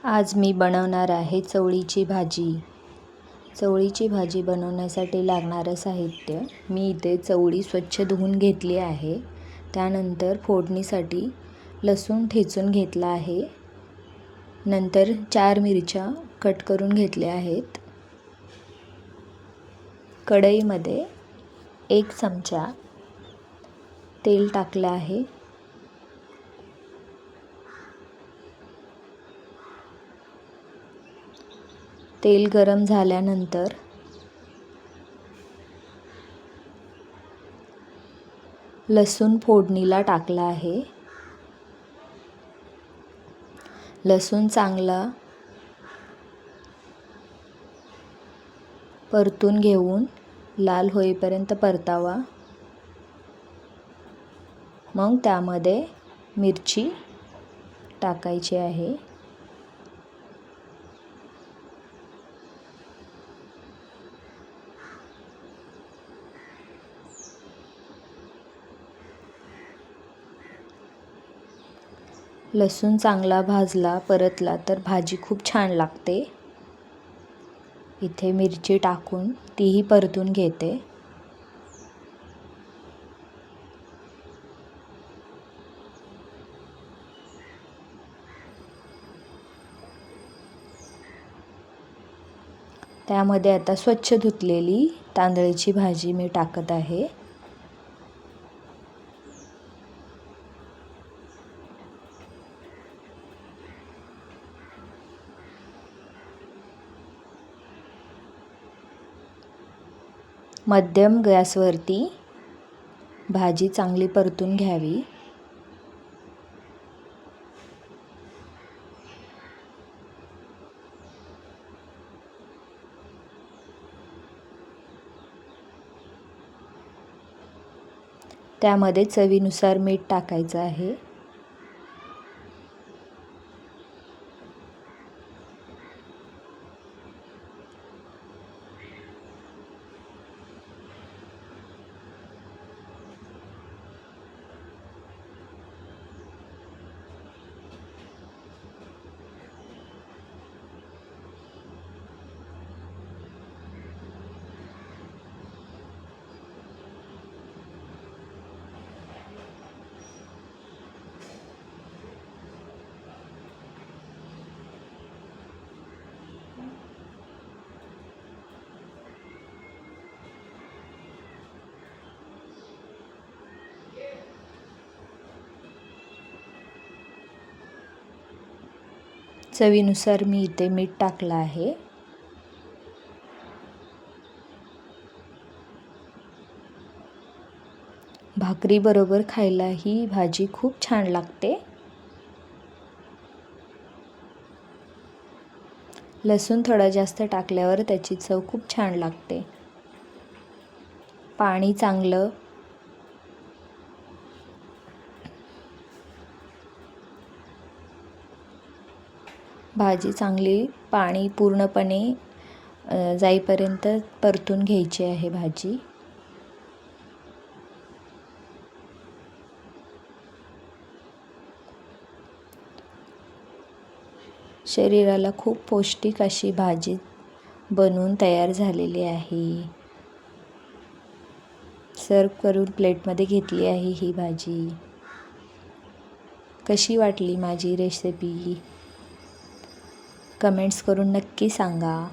आज मी बनवणार आहे चवळीची भाजी. चवळीची भाजी बनवण्यासाठी लागणारं साहित्य, मी इथे चवळी स्वच्छ धुवून घेतली आहे. त्यानंतर फोडणीसाठी लसूण ठेचून घेतला आहे. नंतर 4 मिरच्या कट करून घेतल्या आहेत. कढईमध्ये 1 चमचा तेल टाकलं आहे. तेल गरम झाल्यानंतर लसूण फोडणीला टाकला आहे. लसूण चांगला परतून घेऊन लाल होईपर्यंत परतावा. मग त्यामध्ये मिरची टाकायची आहे. लसूण चांगला भाजला परतला तर भाजी खूप छान लागते. इथे मिरची टाकून तीही परतून घेते. त्यामध्ये आता स्वच्छ धुतलेली तांदळाची भाजी मी टाकत आहे. मध्यम गॅसवरती भाजी चांगली परतून घ्यावी. त्यामध्ये चवीनुसार मीठ टाकायचं आहे. चवीनुसार मी इथे मीठ टाकलं आहे. भाकरी बरोबर खायला ही भाजी खूप छान लागते. लसूण थोडा जास्त टाकल्यावर त्याची चव खूप छान लागते. पाणी चांगलं भाजी चांगली पाणी पूर्णपणे जाईपर्यंत परतून घ्यायची आहे भाजी. शरीराला खूप पौष्टिक अशी भाजी बनवून तयार झालेली आहे. सर्व करून प्लेटमध्ये घेतली आहे ही भाजी. कशी वाटली माझी रेसिपी कमेंट्स करून नक्की सांगा.